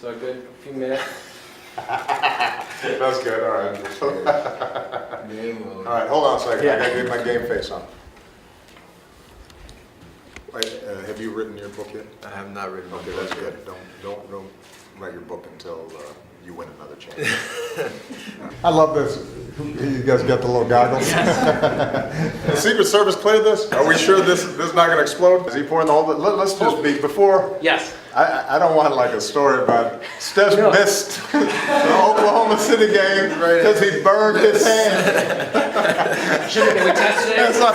So a good few minutes. That's good, all right. All right, hold on a second, I gotta get my game face on. Wait, have you written your book yet? I have not written my Okay, book that's yet. good. Don't write your book until you win another chance. I love this. You guys got the little goggles? The Secret Service cleared this? Are we sure this is not gonna explode? Is he pouring the whole, let's just be, before, Yes. I don't want like a story about Steph missed the Oklahoma City game because he burned his hand. Can we test it? It's like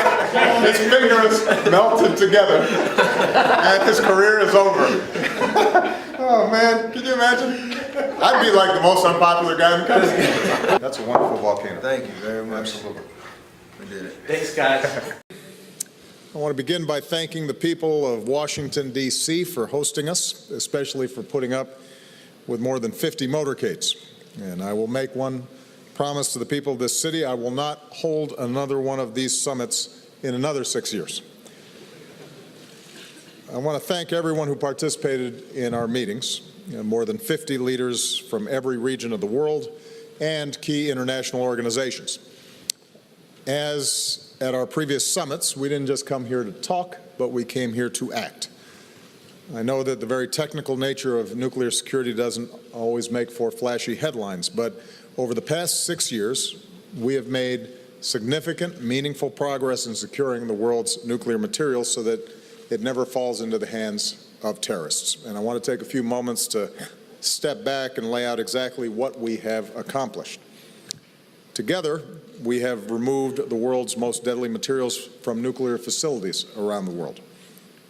his fingers melted together and his career is over. Oh man, can you imagine? I'd be like the most unpopular guy in the country. That's a wonderful volcano. Thank you very much. Absolutely. We did it. Thanks, guys. I want to begin by thanking the people of Washington, D.C. for hosting us, especially for putting up with more than 50 motorcades. And I will make one promise to the people of this city: I will not hold another one of these summits in another 6 years. I want to thank everyone who participated in our meetings, more than 50 leaders from every region of the world and key international organizations. As at our previous summits, we didn't just come here to talk, but we came here to act. I know that the very technical nature of nuclear security doesn't always make for flashy headlines, but over the past 6 years, we have made significant, meaningful progress in securing the world's nuclear materials so that it never falls into the hands of terrorists. And I want to take a few moments to step back and lay out exactly what we have accomplished. Together, we have removed the world's most deadly materials from nuclear facilities around the world.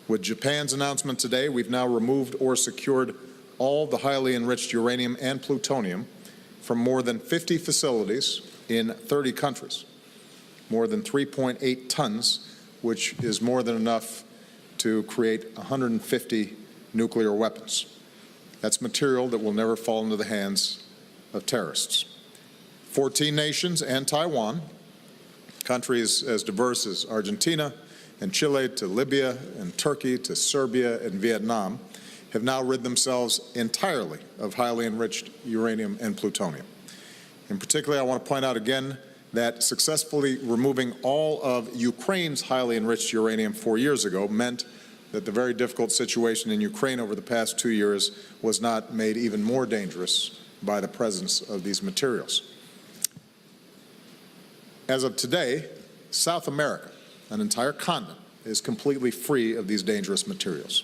With Japan's announcement today, we've now removed or secured all the highly enriched uranium and plutonium from more than 50 facilities in 30 countries, more than 3.8 tons, which is more than enough to create 150 nuclear weapons. That's material that will never fall into the hands of terrorists. 14 nations and Taiwan, countries as diverse as Argentina and Chile to Libya and Turkey to Serbia and Vietnam, have now rid themselves entirely of highly enriched uranium and plutonium. In particular, I want to point out again that successfully removing all of Ukraine's highly enriched uranium 4 years ago meant that the very difficult situation in Ukraine over the past 2 years was not made even more dangerous by the presence of these materials. As of today, South America, an entire continent, is completely free of these dangerous materials.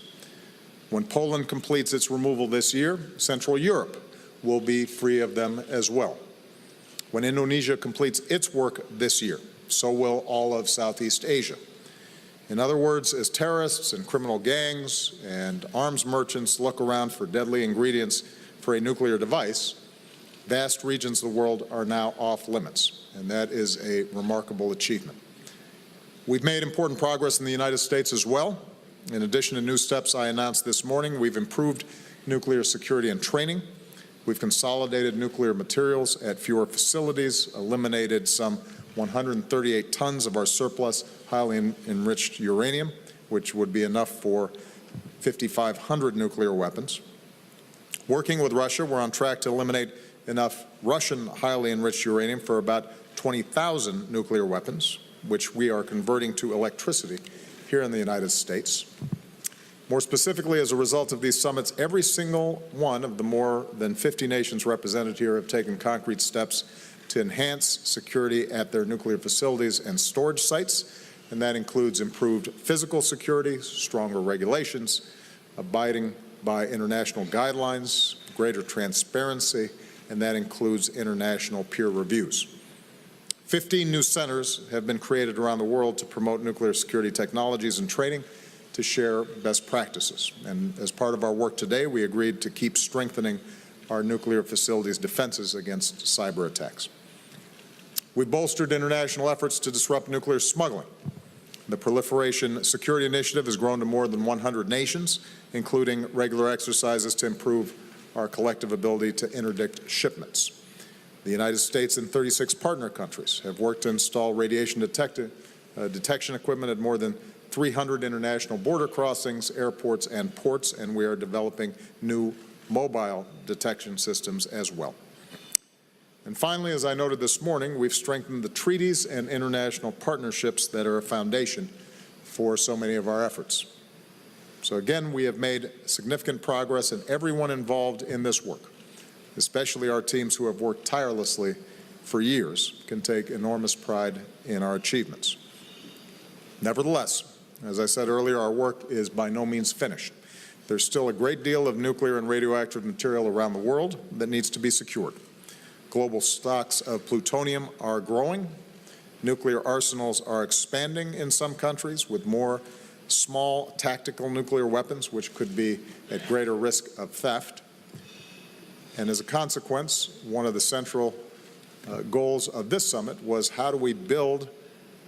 When Poland completes its removal this year, Central Europe will be free of them as well. When Indonesia completes its work this year, so will all of Southeast Asia. In other words, as terrorists and criminal gangs and arms merchants look around for deadly ingredients for a nuclear device, vast regions of the world are now off limits, and that is a remarkable achievement. We've made important progress in the United States as well. In addition to new steps I announced this morning, we've improved nuclear security and training. We've consolidated nuclear materials at fewer facilities, eliminated some 138 tons of our surplus highly enriched uranium, which would be enough for 5,500 nuclear weapons. Working with Russia, we're on track to eliminate enough Russian highly enriched uranium for about 20,000 nuclear weapons, which we are converting to electricity here in the United States. More specifically, as a result of these summits, every single one of the more than 50 nations represented here have taken concrete steps to enhance security at their nuclear facilities and storage sites, and that includes improved physical security, stronger regulations, abiding by international guidelines, greater transparency, and that includes international peer reviews. 15 new centers have been created around the world to promote nuclear security technologies and training, to share best practices. And as part of our work today, we agreed to keep strengthening our nuclear facilities' defenses against cyber attacks. We bolstered international efforts to disrupt nuclear smuggling. The Proliferation Security Initiative has grown to more than 100 nations, including regular exercises to improve our collective ability to interdict shipments. The United States and 36 partner countries have worked to install radiation detection equipment at more than 300 international border crossings, airports, and ports, and we are developing new mobile detection systems as well. And finally, as I noted this morning, we've strengthened the treaties and international partnerships that are a foundation for so many of our efforts. So again, we have made significant progress, and everyone involved in this work, especially our teams who have worked tirelessly for years, can take enormous pride in our achievements. Nevertheless, as I said earlier, our work is by no means finished. There's still a great deal of nuclear and radioactive material around the world that needs to be secured. Global stocks of plutonium are growing. Nuclear arsenals are expanding in some countries with more small tactical nuclear weapons, which could be at greater risk of theft. And as a consequence, one of the central goals of this summit was how do we build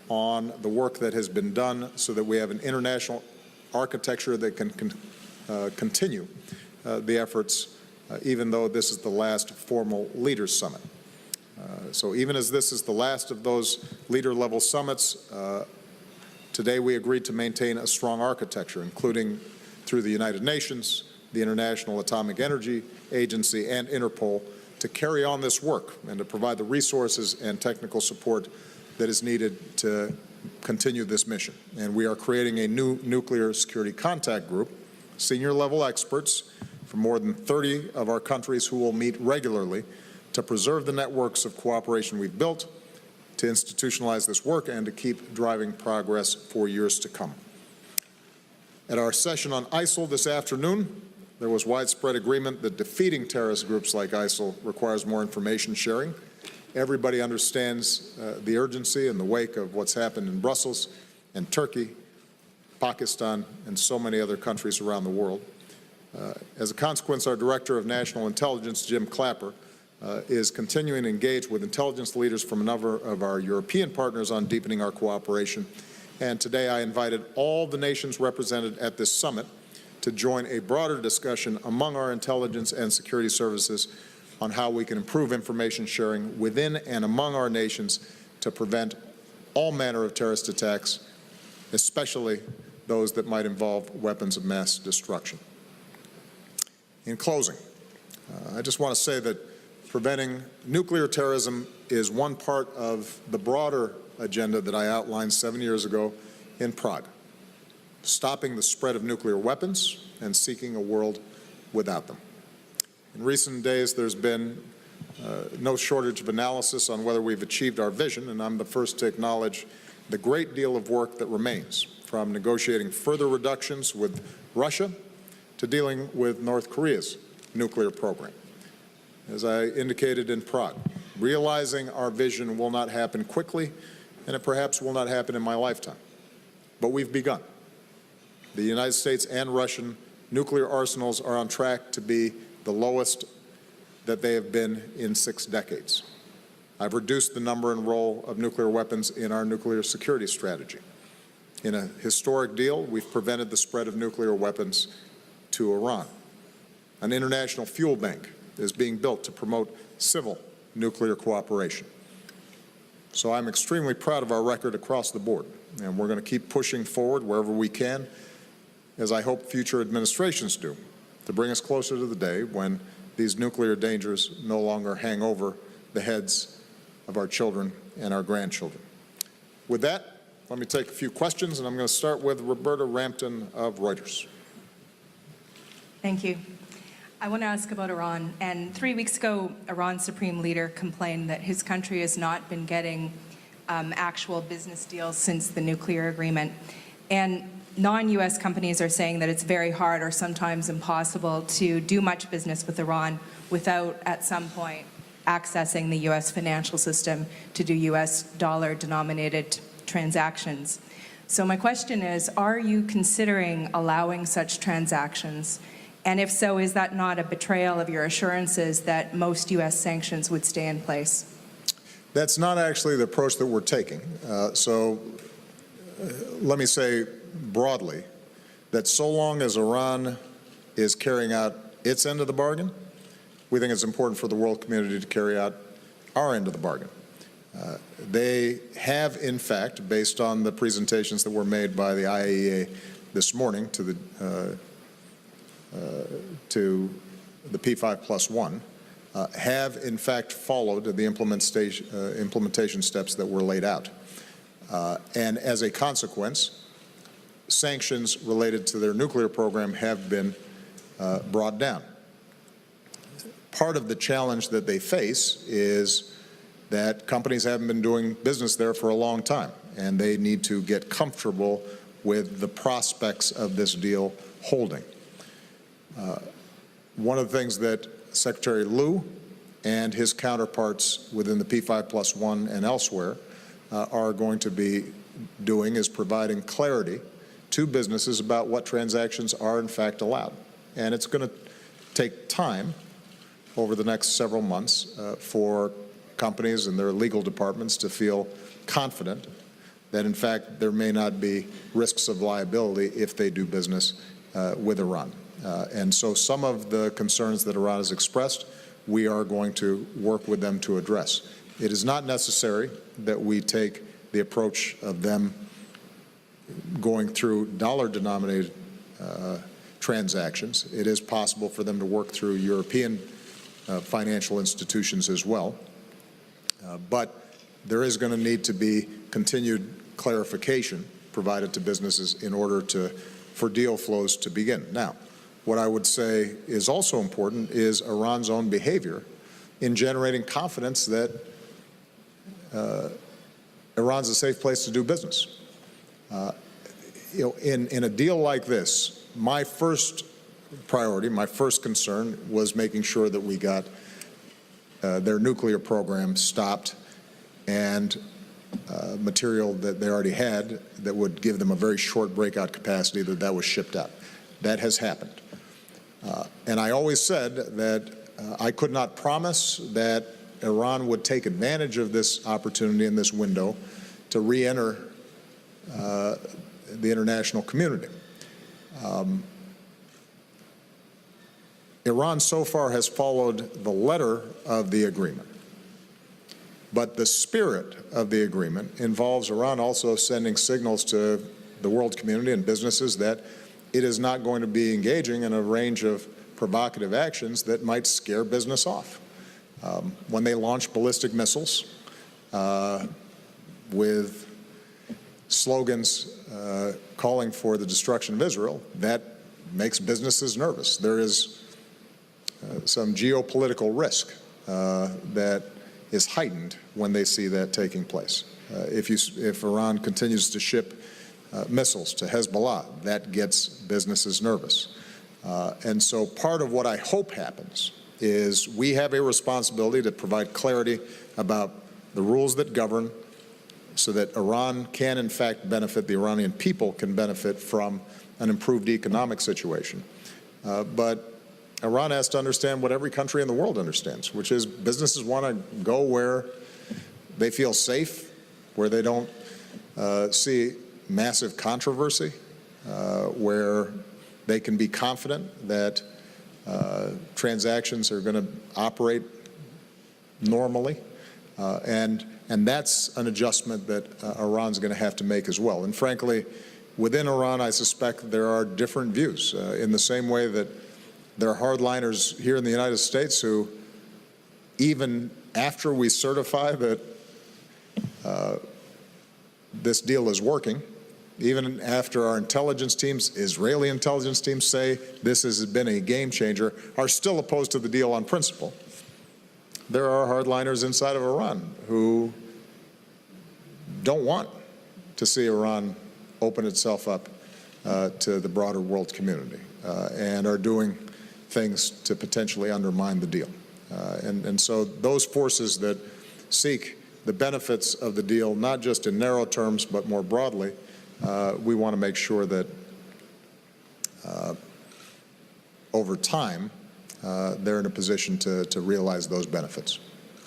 on the work that has been done so that we have an international architecture that can continue the efforts, even though this is the last formal leaders summit. So even as this is the last of those leader-level summits, today we agreed to maintain a strong architecture, including through the United Nations, the International Atomic Energy Agency, and Interpol, to carry on this work and to provide the resources and technical support that is needed to continue this mission. And we are creating a new nuclear security contact group, senior-level experts from more than 30 of our countries who will meet regularly to preserve the networks of cooperation we've built, to institutionalize this work, and to keep driving progress for years to come. At our session on ISIL this afternoon, there was widespread agreement that defeating terrorist groups like ISIL requires more information sharing. Everybody understands the urgency in the wake of what's happened in Brussels and Turkey, Pakistan, and so many other countries around the world. As a consequence, our Director of National Intelligence, Jim Clapper, is continuing to engage with intelligence leaders from a number of our European partners on deepening our cooperation. And today I invited all the nations represented at this summit to join a broader discussion among our intelligence and security services on how we can improve information sharing within and among our nations to prevent all manner of terrorist attacks, especially those that might involve weapons of mass destruction. In closing, I just want to say that preventing nuclear terrorism is one part of the broader agenda that I outlined 7 years ago in Prague, stopping the spread of nuclear weapons and seeking a world without them. In recent days, there's been no shortage of analysis on whether we've achieved our vision, and I'm the first to acknowledge the great deal of work that remains, from negotiating further reductions with Russia to dealing with North Korea's nuclear program. As I indicated in Prague, realizing our vision will not happen quickly, and it perhaps will not happen in my lifetime. But we've begun. The United States and Russian nuclear arsenals are on track to be the lowest that they have been in 6 decades. I've reduced the number and role of nuclear weapons in our nuclear security strategy. In a historic deal, we've prevented the spread of nuclear weapons to Iran. An international fuel bank is being built to promote civil nuclear cooperation. So I'm extremely proud of our record across the board, and we're going to keep pushing forward wherever we can, as I hope future administrations do, to bring us closer to the day when these nuclear dangers no longer hang over the heads of our children and our grandchildren. With that, let me take a few questions, and I'm going to start with Roberta Rampton of Reuters. Thank you. I want to ask about Iran. And 3 weeks ago, Iran's supreme leader complained that his country has not been getting actual business deals since the nuclear agreement. And non-U.S. companies are saying that it's very hard or sometimes impossible to do much business with Iran without, at some point, accessing the U.S. financial system to do U.S. dollar-denominated transactions. So my question is, are you considering allowing such transactions? And if so, is that not a betrayal of your assurances that most U.S. sanctions would stay in place? That's not actually the approach that we're taking. Let me say broadly that so long as Iran is carrying out its end of the bargain, we think it's important for the world community to carry out our end of the bargain. They have, in fact, based on the presentations that were made by the IAEA this morning to the P5+1, have in fact followed the implementation steps that were laid out. And as a consequence, sanctions related to their nuclear program have been brought down. Part of the challenge that they face is that companies haven't been doing business there for a long time, and they need to get comfortable with the prospects of this deal holding. One of the things that Secretary Lew and his counterparts within the P5+1 and elsewhere are going to be doing is providing clarity to businesses about what transactions are in fact allowed. And it's going to take time over the next several months for companies and their legal departments to feel confident that in fact there may not be risks of liability if they do business with Iran. And so some of the concerns that Iran has expressed, we are going to work with them to address. It is not necessary that we take the approach of them going through dollar-denominated transactions. It is possible for them to work through European financial institutions as well. But there is going to need to be continued clarification provided to businesses in order for deal flows to begin. Now, what I would say is also important is Iran's own behavior in generating confidence that Iran's a safe place to do business. In a deal like this, my first priority, my first concern was making sure that we got their nuclear program stopped and material that they already had that would give them a very short breakout capacity, that was shipped out. That has happened. And I always said that I could not promise that Iran would take advantage of this opportunity in this window to re-enter the international community. Iran so far has followed the letter of the agreement, but the spirit of the agreement involves Iran also sending signals to the world community and businesses that it is not going to be engaging in a range of provocative actions that might scare business off. When they launch ballistic missiles with slogans calling for the destruction of Israel, that makes businesses nervous. There is some geopolitical risk that is heightened when they see that taking place. If Iran continues to ship missiles to Hezbollah, that gets businesses nervous. And so part of what I hope happens is we have a responsibility to provide clarity about the rules that govern so that Iran can in fact benefit, the Iranian people can benefit from an improved economic situation. But Iran has to understand what every country in the world understands, which is businesses want to go where they feel safe, where they don't see massive controversy, where they can be confident that transactions are going to operate normally. And that's an adjustment that Iran's going to have to make as well. And frankly, within Iran, I suspect there are different views in the same way that there are hardliners here in the United States who, even after we certify that this deal is working, even after our intelligence teams, Israeli intelligence teams say this has been a game changer, are still opposed to the deal on principle. There are hardliners inside of Iran who don't want to see Iran open itself up to the broader world community and are doing things to potentially undermine the deal. And so those forces that seek the benefits of the deal, not just in narrow terms, but more broadly, we want to make sure that over time, they're in a position to realize those benefits.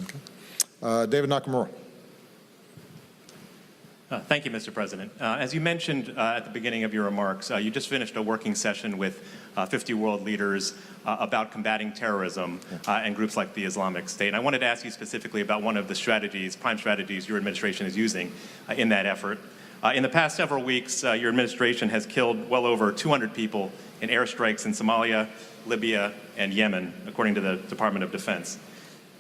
Okay. David Nakamura. Thank you, Mr. President. As you mentioned at the beginning of your remarks, you just finished a working session with 50 world leaders about combating terrorism and groups like the Islamic State. And I wanted to ask you specifically about one of the strategies, prime strategies your administration is using in that effort, In the past several weeks, your administration has killed well over 200 people in airstrikes in Somalia, Libya, and Yemen, according to the Department of Defense.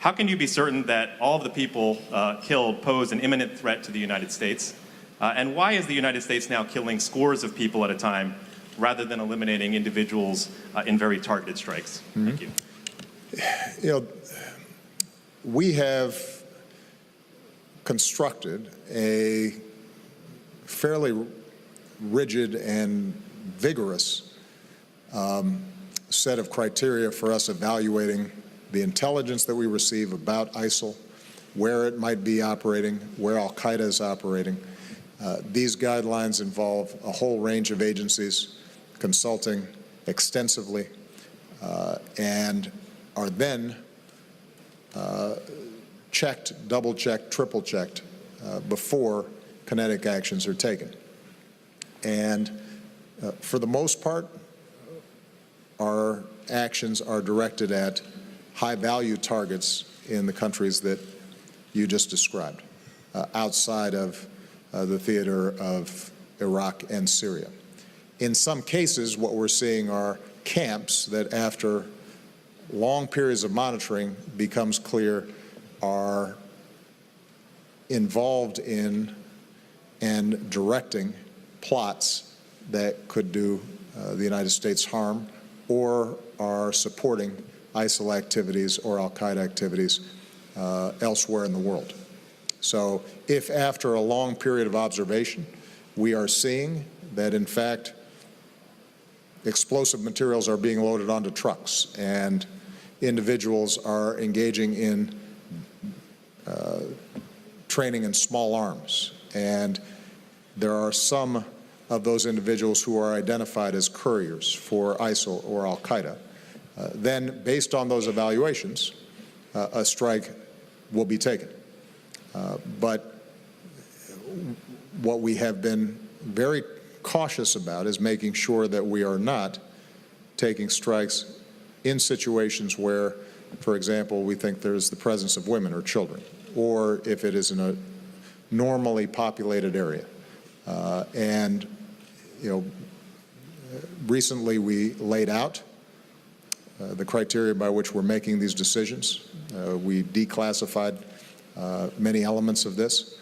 How can you be certain that all of the people killed pose an imminent threat to the United States? And why is the United States now killing scores of people at a time rather than eliminating individuals in very targeted strikes? Thank you. You know, we have constructed a fairly rigid and vigorous set of criteria for us evaluating the intelligence that we receive about ISIL, where it might be operating, where al-Qaeda is operating. These guidelines involve a whole range of agencies consulting extensively and are then checked, double-checked, triple-checked before kinetic actions are taken. And for the most part, our actions are directed at high-value targets in the countries that you just described, outside of the theater of Iraq and Syria. In some cases, what we're seeing are camps that, after long periods of monitoring, becomes clear are involved in and directing plots that could do the United States harm, or are supporting ISIL activities or al-Qaeda activities elsewhere in the world. So if after a long period of observation we are seeing that, in fact, explosive materials are being loaded onto trucks and individuals are engaging in training in small arms, and there are some of those individuals who are identified as couriers for ISIL or al-Qaeda, then based on those evaluations, a strike will be taken. But what we have been very cautious about is making sure that we are not taking strikes in situations where, for example, we think there's the presence of women or children, or if it is in a normally populated area. And, you know, recently we laid out the criteria by which we're making these decisions. We declassified many elements of this.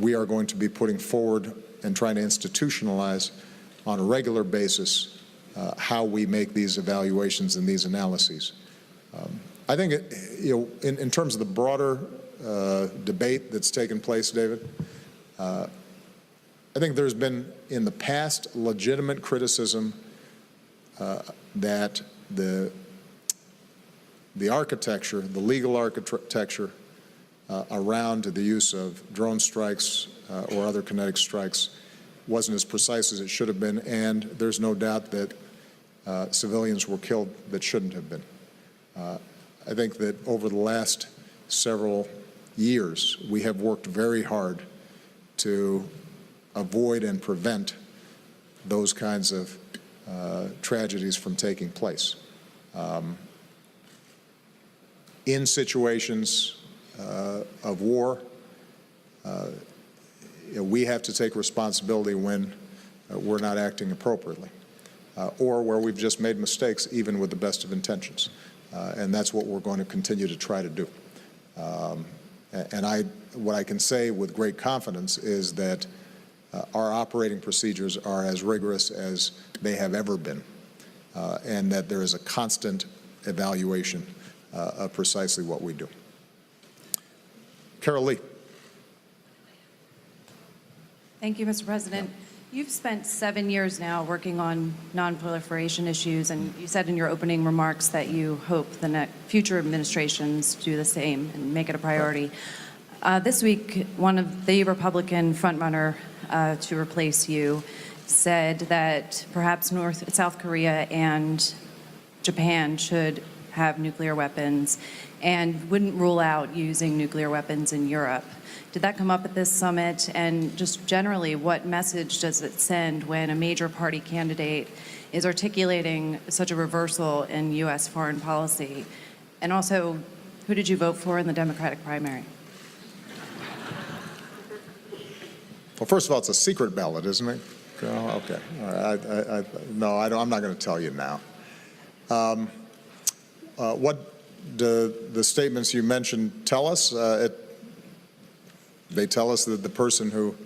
We are going to be putting forward and trying to institutionalize on a regular basis how we make these evaluations and these analyses. I think, you know, in terms of the broader debate that's taken place, David, I think there's been in the past legitimate criticism that the architecture, the legal architecture around the use of drone strikes or other kinetic strikes wasn't as precise as it should have been, and there's no doubt that civilians were killed that shouldn't have been. I think that over the last several years, we have worked very hard to avoid and prevent those kinds of tragedies from taking place. In situations of war, we have to take responsibility when we're not acting appropriately, or where we've just made mistakes, even with the best of intentions. And that's what we're going to continue to try to do. And what I can say with great confidence is that our operating procedures are as rigorous as they have ever been, and that there is a constant evaluation of precisely what we do. Carol Lee. Thank you, Mr. President. You've spent 7 years now working on nonproliferation issues, and you said in your opening remarks that you hope the future administrations do the same and make it a priority. This week, one of the Republican frontrunner to replace you said that perhaps South Korea and Japan should have nuclear weapons and wouldn't rule out using nuclear weapons in Europe. Did that come up at this summit? And just generally, what message does it send when a major party candidate is articulating such a reversal in U.S. foreign policy? And also, who did you vote for in the Democratic primary? Well, first of all, it's a secret ballot, isn't it? Oh, okay. All right. No, I'm not going to tell you now. What do the statements you mentioned tell us? They tell us that the person who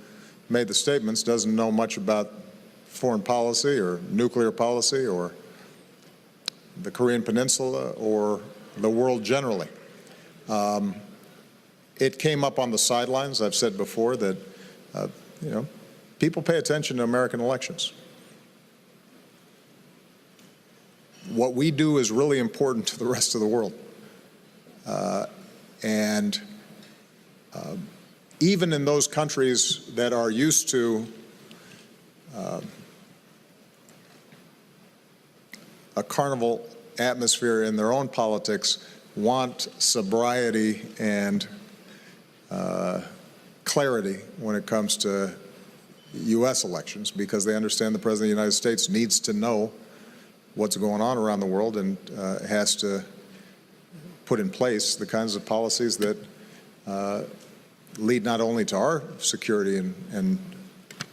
made the statements doesn't know much about foreign policy or nuclear policy or the Korean Peninsula or the world generally. It came up on the sidelines. I've said before that, people pay attention to American elections. What we do is really important to the rest of the world. Even in those countries that are used to a carnival atmosphere in their own politics, want sobriety and clarity when it comes to U.S. elections, because they understand the President of the United States needs to know what's going on around the world and has to put in place the kinds of policies that lead not only to our security and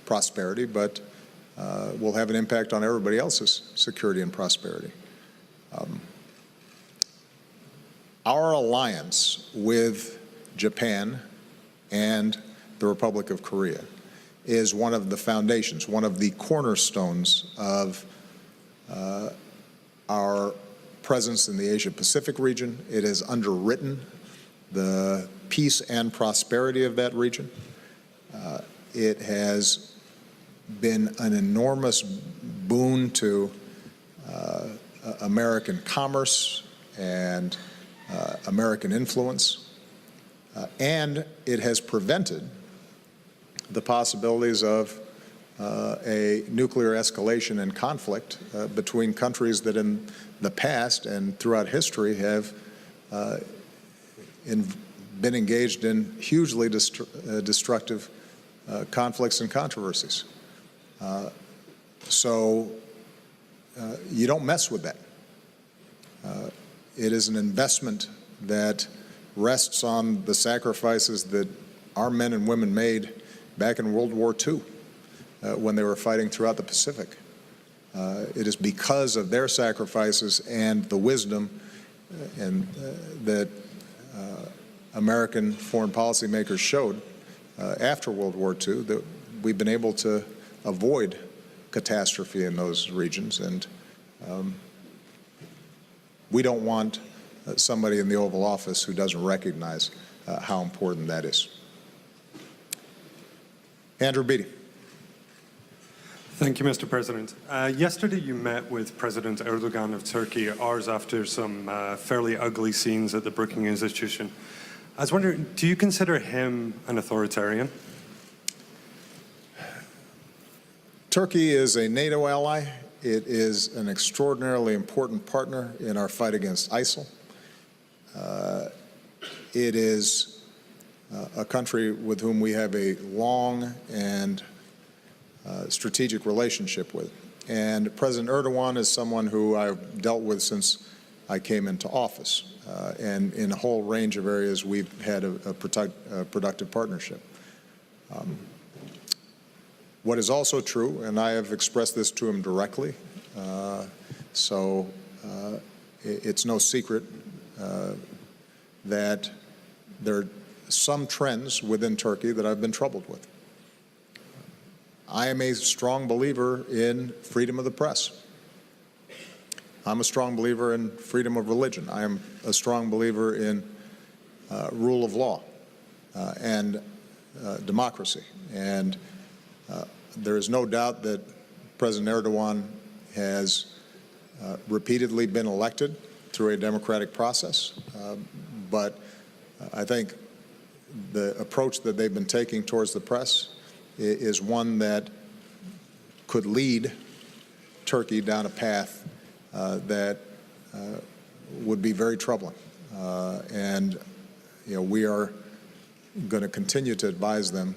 prosperity, but will have an impact on everybody else's security and prosperity. Our alliance with Japan and the Republic of Korea is one of the foundations, one of the cornerstones of our presence in the Asia-Pacific region. It has underwritten the peace and prosperity of that region. It has been an enormous boon to American commerce and American influence, and it has prevented the possibilities of a nuclear escalation and conflict between countries that in the past and throughout history have been engaged in hugely destructive conflicts and controversies. So you don't mess with that. It is an investment that rests on the sacrifices that our men and women made back in World War II when they were fighting throughout the Pacific. It is because of their sacrifices and the wisdom that American foreign policymakers showed after World War II that we've been able to avoid catastrophe in those regions. And we don't want somebody in the Oval Office who doesn't recognize how important that is. Andrew Beattie. Thank you, Mr. President. Yesterday you met with President Erdogan of Turkey hours after some fairly ugly scenes at the Brookings Institution. I was wondering, do you consider him an authoritarian? Turkey is a NATO ally. It is an extraordinarily important partner in our fight against ISIL. It is a country with whom we have a long and strategic relationship with. And President Erdogan is someone who I've dealt with since I came into office. And in a whole range of areas, we've had a productive partnership. What is also true, and I have expressed this to him directly, so it's no secret that there are some trends within Turkey that I've been troubled with. I am a strong believer in freedom of the press. I'm a strong believer in freedom of religion. I am a strong believer in rule of law and democracy. And there is no doubt that President Erdogan has repeatedly been elected through a democratic process. But I think the approach that they've been taking towards the press is one that could lead Turkey down a path that would be very troubling. And we are going to continue to advise them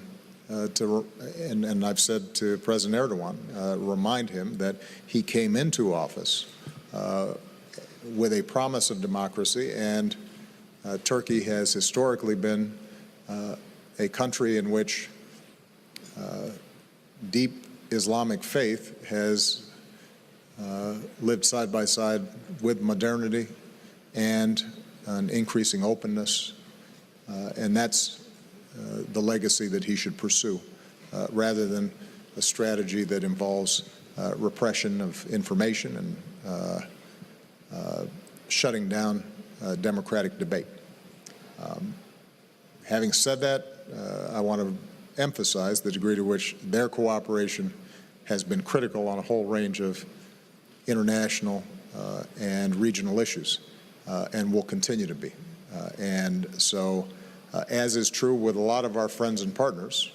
and I've said to President Erdogan, remind him that he came into office with a promise of democracy, and Turkey has historically been a country in which deep Islamic faith has lived side by side with modernity and an increasing openness, and that's the legacy that he should pursue, rather than a strategy that involves repression of information and shutting down democratic debate. Having said that, I want to emphasize the degree to which their cooperation has been critical on a whole range of international and regional issues, and will continue to be. And so, as is true with a lot of our friends and partners,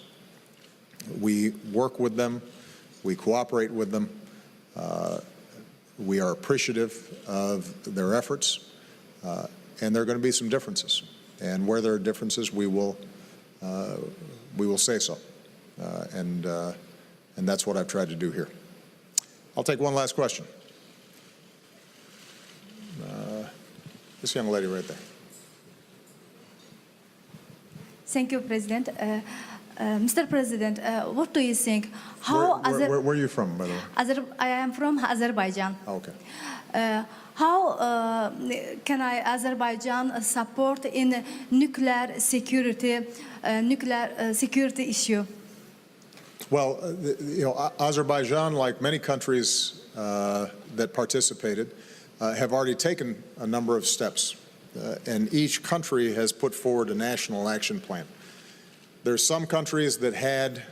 we work with them, we cooperate with them, we are appreciative of their efforts, and there are going to be some differences. And where there are differences, we will say so. And that's what I've tried to do here. I'll take one last question. This young lady right there. Thank you, President. Mr. President, what do you think? Where are you from, by the way? I am from Azerbaijan. Oh, okay. How can Azerbaijan support in nuclear security issue? Well, Azerbaijan, like many countries that participated, have already taken a number of steps, and each country has put forward a national action plan. There are some countries that had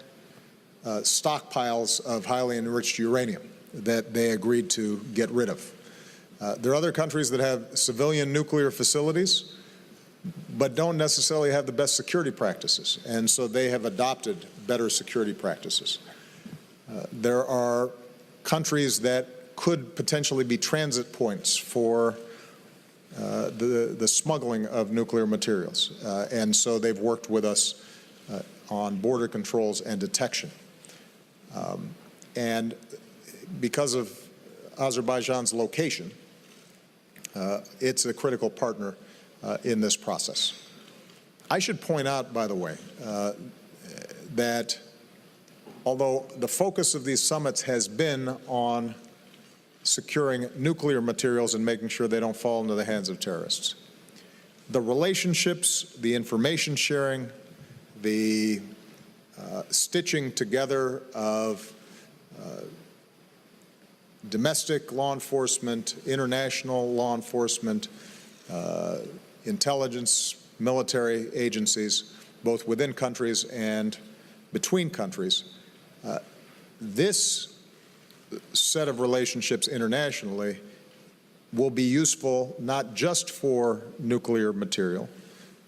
stockpiles of highly enriched uranium that they agreed to get rid of. There are other countries that have civilian nuclear facilities, but don't necessarily have the best security practices, and so they have adopted better security practices. There are countries that could potentially be transit points for the smuggling of nuclear materials, and so they've worked with us on border controls and detection. And because of Azerbaijan's location, it's a critical partner in this process. I should point out, by the way, that although the focus of these summits has been on securing nuclear materials and making sure they don't fall into the hands of terrorists, the relationships, the information sharing, the stitching together of domestic law enforcement, international law enforcement, intelligence, military agencies, both within countries and between countries. This set of relationships internationally will be useful not just for nuclear material,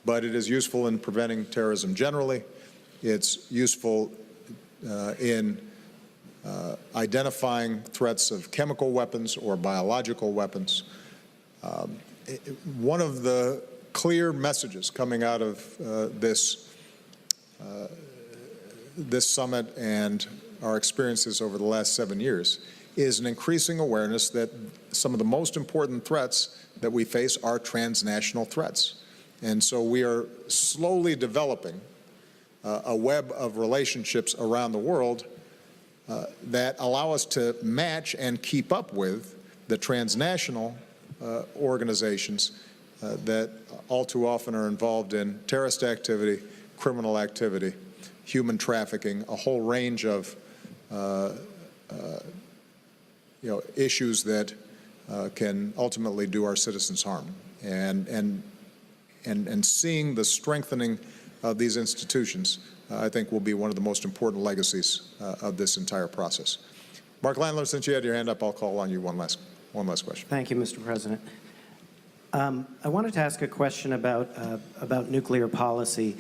but it is useful in preventing terrorism generally. It's useful in identifying threats of chemical weapons or biological weapons. One of the clear messages coming out of this summit and our experiences over the last 7 years is an increasing awareness that some of the most important threats that we face are transnational threats. And so we are slowly developing a web of relationships around the world that allow us to match and keep up with the transnational organizations that all too often are involved in terrorist activity, criminal activity, human trafficking, a whole range of issues that can ultimately do our citizens harm. And seeing the strengthening of these institutions, I think, will be one of the most important legacies of this entire process. Mark Landler, since you had your hand up, I'll call on you one last question. Thank you, Mr. President. I wanted to ask a question about nuclear policy.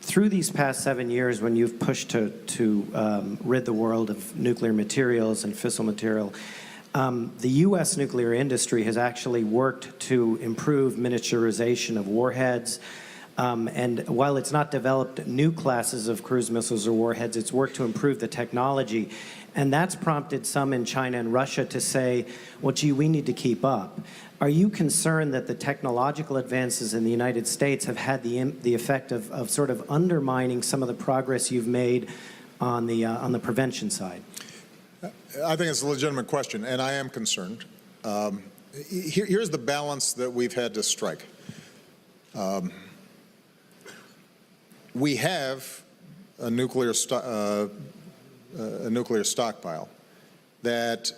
Through these past 7 years, when you've pushed to rid the world of nuclear materials and fissile material, the U.S. nuclear industry has actually worked to improve miniaturization of warheads, And while it's not developed new classes of cruise missiles or warheads, it's worked to improve the technology. And that's prompted some in China and Russia to say, well, gee, we need to keep up. Are you concerned that the technological advances in the United States have had the effect of sort of undermining some of the progress you've made on the prevention side? I think it's a legitimate question, and I am concerned. Here's the balance that we've had to strike. We have a nuclear stockpile that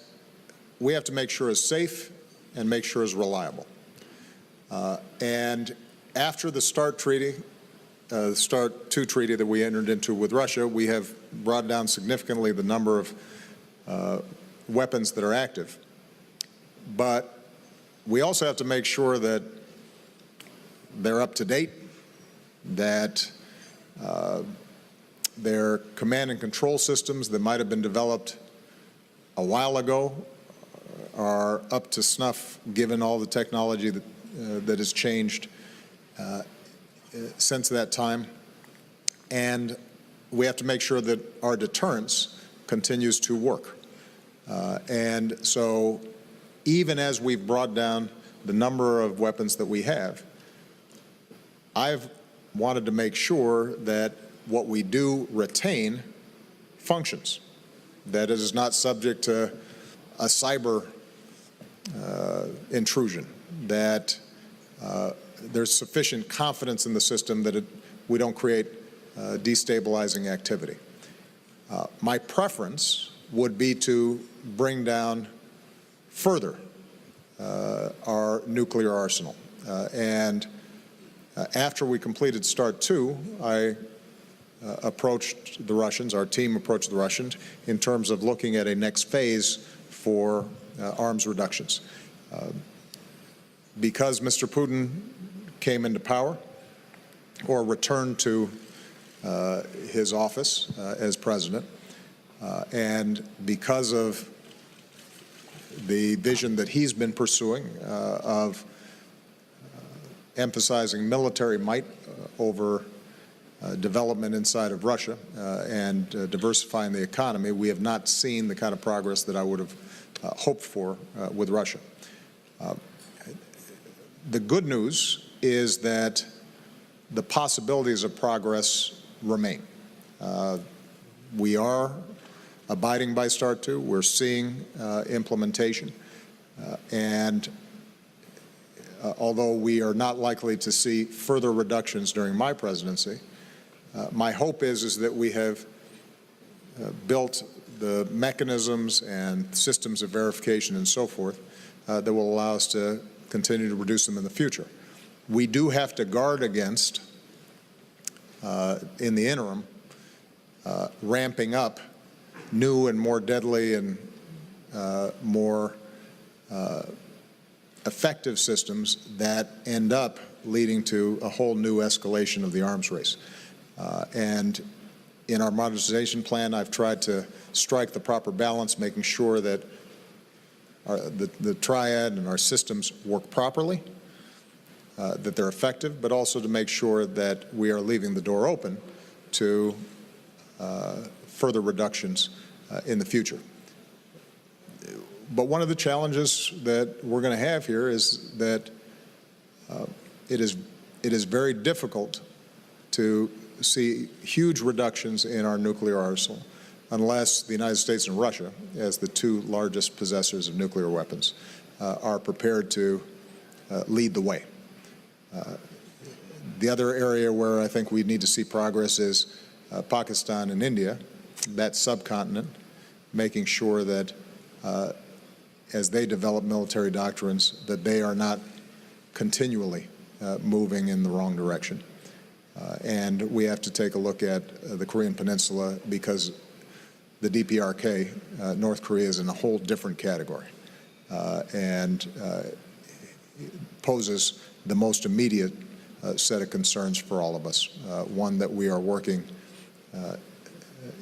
we have to make sure is safe and make sure is reliable. And after the START treaty, the START II treaty that we entered into with Russia, we have brought down significantly the number of weapons that are active. But we also have to make sure that they're up to date, that their command and control systems that might have been developed a while ago are up to snuff given all the technology that has changed since that time. And we have to make sure that our deterrence continues to work. And so even as we've brought down the number of weapons that we have, I've wanted to make sure that what we do retain functions, that it is not subject to a cyber intrusion, that there's sufficient confidence in the system that we don't create destabilizing activity. My preference would be to bring down further our nuclear arsenal. And after we completed START II, I approached the Russians, our team approached the Russians in terms of looking at a next phase for arms reductions. Because Mr. Putin came into power or returned to his office as president, and because of the vision that he's been pursuing of emphasizing military might over development inside of Russia and diversifying the economy, we have not seen the kind of progress that I would have hoped for with Russia. The good news is that the possibilities of progress remain. We are abiding by START II. We're seeing implementation. And although we are not likely to see further reductions during my presidency, my hope is that we have built the mechanisms and systems of verification and so forth that will allow us to continue to reduce them in the future. We do have to guard against, in the interim, ramping up new and more deadly and more effective systems that end up leading to a whole new escalation of the arms race. And in our modernization plan, I've tried to strike the proper balance, making sure that the triad and our systems work properly, that they're effective, but also to make sure that we are leaving the door open to further reductions in the future. But one of the challenges that we're going to have here is that it is very difficult to see huge reductions in our nuclear arsenal unless the United States and Russia, as the two largest possessors of nuclear weapons, are prepared to lead the way. The other area where I think we need to see progress is Pakistan and India, that subcontinent, making sure that as they develop military doctrines, that they are not continually moving in the wrong direction. And we have to take a look at the Korean Peninsula because the DPRK, North Korea, is in a whole different category and poses the most immediate set of concerns for all of us, one that we are working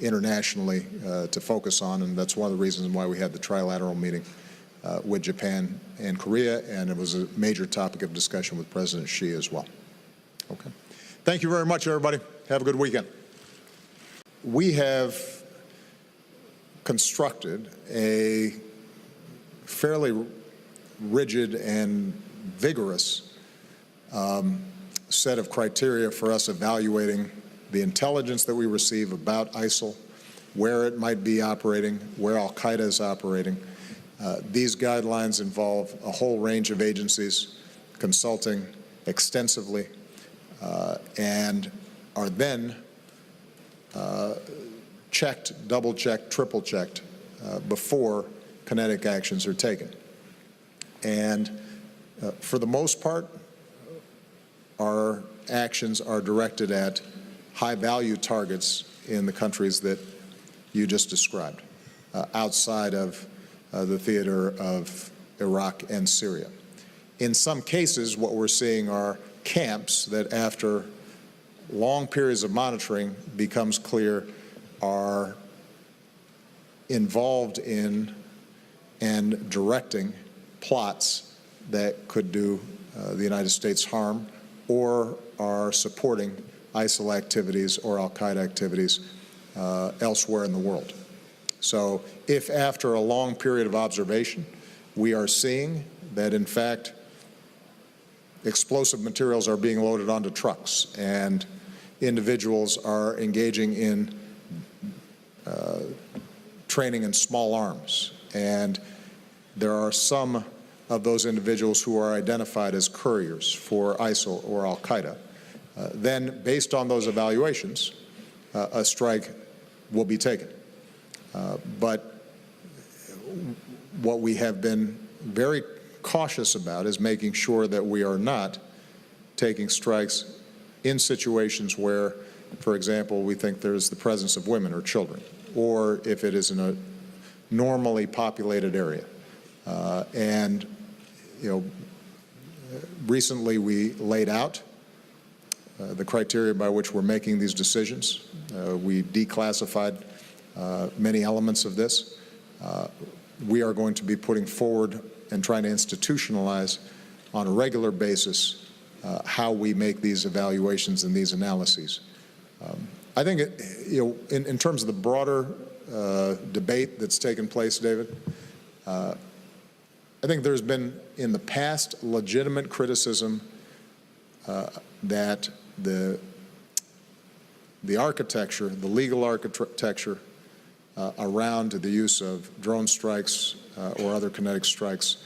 internationally to focus on, and that's one of the reasons why we had the trilateral meeting with Japan and Korea, and it was a major topic of discussion with President Xi as well. Okay. Thank you very much, everybody. Have a good weekend. We have constructed a fairly rigid and vigorous set of criteria for us evaluating the intelligence that we receive about ISIL, where it might be operating, where al-Qaeda is operating. These guidelines involve a whole range of agencies consulting extensively and are then checked, double-checked, triple-checked before kinetic actions are taken. And for the most part, our actions are directed at high-value targets in the countries that you just described, outside of the theater of Iraq and Syria. In some cases, what we're seeing are camps that, after long periods of monitoring, becomes clear are involved in and directing plots that could do the United States harm, or are supporting ISIL activities or al-Qaeda activities elsewhere in the world. So if after a long period of observation we are seeing that, in fact, explosive materials are being loaded onto trucks and individuals are engaging in training in small arms, and there are some of those individuals who are identified as couriers for ISIL or al-Qaeda, then based on those evaluations, a strike will be taken. But what we have been very cautious about is making sure that we are not taking strikes in situations where, for example, we think there's the presence of women or children, or if it is in a normally populated area. And, you know, recently we laid out the criteria by which we're making these decisions. We declassified many elements of this. We are going to be putting forward and trying to institutionalize on a regular basis how we make these evaluations and these analyses. I think, in terms of the broader debate that's taken place, David, I think there's been in the past legitimate criticism that the architecture, the legal architecture around the use of drone strikes or other kinetic strikes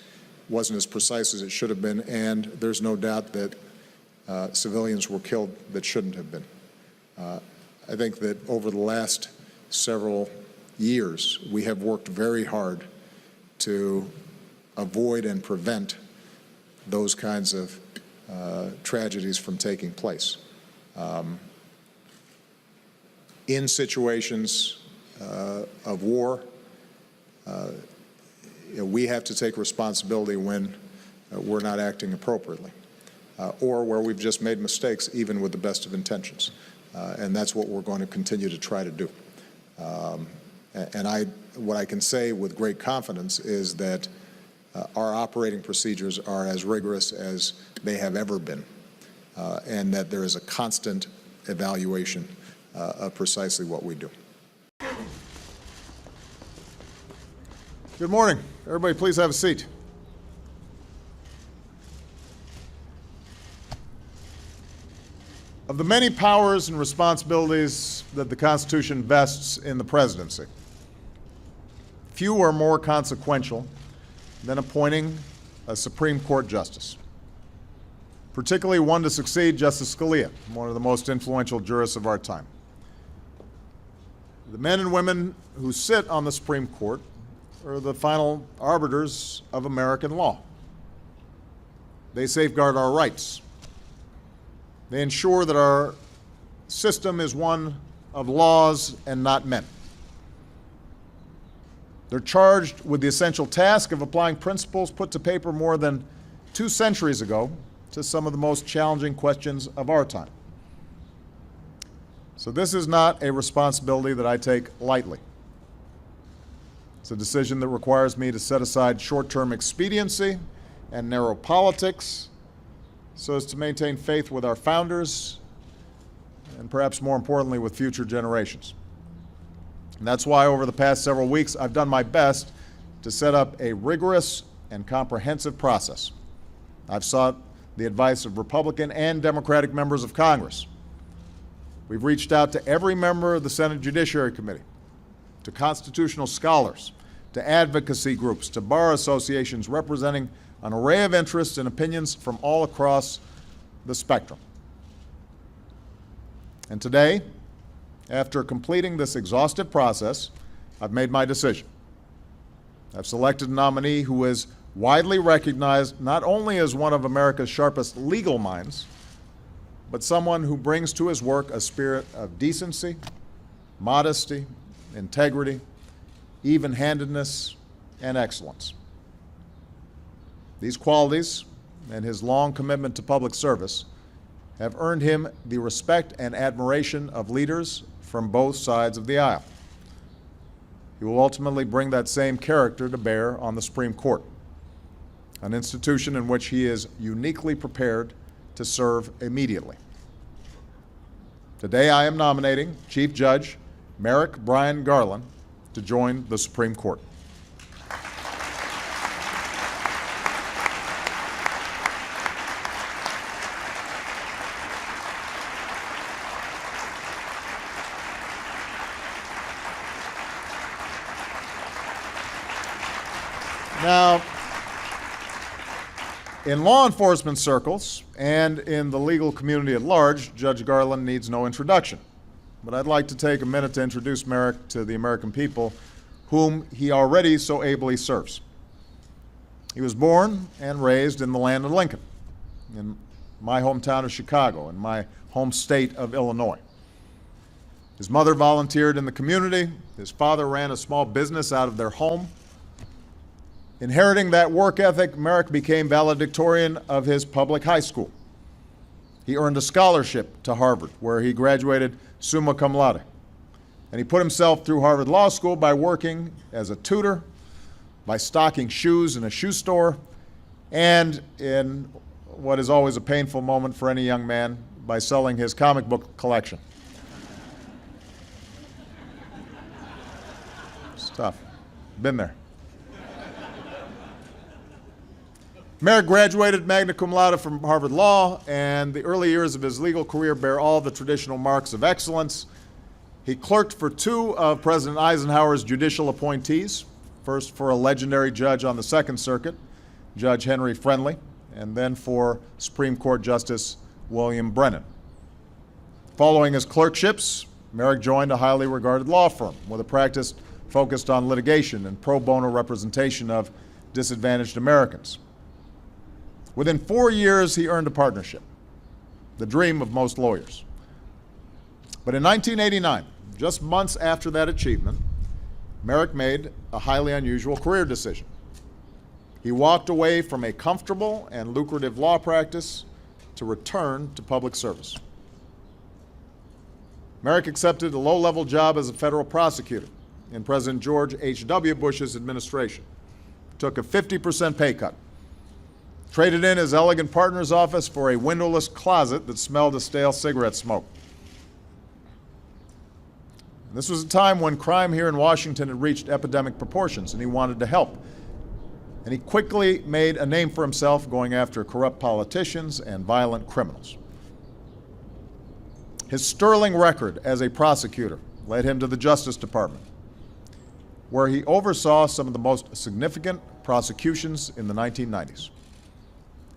wasn't as precise as it should have been, and there's no doubt that civilians were killed that shouldn't have been. I think that over the last several years, we have worked very hard to avoid and prevent those kinds of tragedies from taking place. In situations of war, we have to take responsibility when we're not acting appropriately, or where we've just made mistakes, even with the best of intentions. And that's what we're going to continue to try to do. And what I can say with great confidence is that our operating procedures are as rigorous as they have ever been, and that there is a constant evaluation of precisely what we do. Good morning. Everybody, please have a seat. Of the many powers and responsibilities that the Constitution vests in the presidency, few are more consequential than appointing a Supreme Court justice, particularly one to succeed Justice Scalia, one of the most influential jurists of our time. The men and women who sit on the Supreme Court are the final arbiters of American law. They safeguard our rights. They ensure that our system is one of laws and not men. They're charged with the essential task of applying principles put to paper more than 2 centuries ago to some of the most challenging questions of our time. So this is not a responsibility that I take lightly. It's a decision that requires me to set aside short-term expediency and narrow politics so as to maintain faith with our founders and perhaps more importantly, with future generations. And that's why over the past several weeks, I've done my best to set up a rigorous and comprehensive process. I've sought the advice of Republican and Democratic members of Congress. We've reached out to every member of the Senate Judiciary Committee, to constitutional scholars, to advocacy groups, to bar associations representing an array of interests and opinions from all across the spectrum. And today, after completing this exhaustive process, I've made my decision. I've selected a nominee who is widely recognized not only as one of America's sharpest legal minds, but someone who brings to his work a spirit of decency, modesty, integrity, even-handedness, and excellence. These qualities and his long commitment to public service have earned him the respect and admiration of leaders from both sides of the aisle. He will ultimately bring that same character to bear on the Supreme Court, an institution in which he is uniquely prepared to serve immediately. Today I am nominating Chief Judge Merrick Brian Garland to join the Supreme Court. Now, in law enforcement circles and in the legal community at large, Judge Garland needs no introduction. But I'd like to take a minute to introduce Merrick to the American people whom he already so ably serves. He was born and raised in the land of Lincoln, in my hometown of Chicago, in my home state of Illinois. His mother volunteered in the community. His father ran a small business out of their home. Inheriting that work ethic, Merrick became valedictorian of his public high school. He earned a scholarship to Harvard, where he graduated summa cum laude. And he put himself through Harvard Law School by working as a tutor, by stocking shoes in a shoe store, and in what is always a painful moment for any young man, by selling his comic book collection. It's tough. Been there. Merrick graduated magna cum laude from Harvard Law, and the early years of his legal career bear all the traditional marks of excellence. He clerked for two of President Eisenhower's judicial appointees, first for a legendary judge on the Second Circuit, Judge Henry Friendly, and then for Supreme Court Justice William Brennan. Following his clerkships, Merrick joined a highly regarded law firm with a practice focused on litigation and pro bono representation of disadvantaged Americans. Within 4 years, he earned a partnership, the dream of most lawyers. But in 1989, just months after that achievement, Merrick made a highly unusual career decision. He walked away from a comfortable and lucrative law practice to return to public service. Merrick accepted a low-level job as a federal prosecutor in President George H.W. Bush's administration, took a 50% pay cut, traded in his elegant partner's office for a windowless closet that smelled of stale cigarette smoke. This was a time when crime here in Washington had reached epidemic proportions, and he wanted to help. And he quickly made a name for himself going after corrupt politicians and violent criminals. His sterling record as a prosecutor led him to the Justice Department, where he oversaw some of the most significant prosecutions in the 1990s.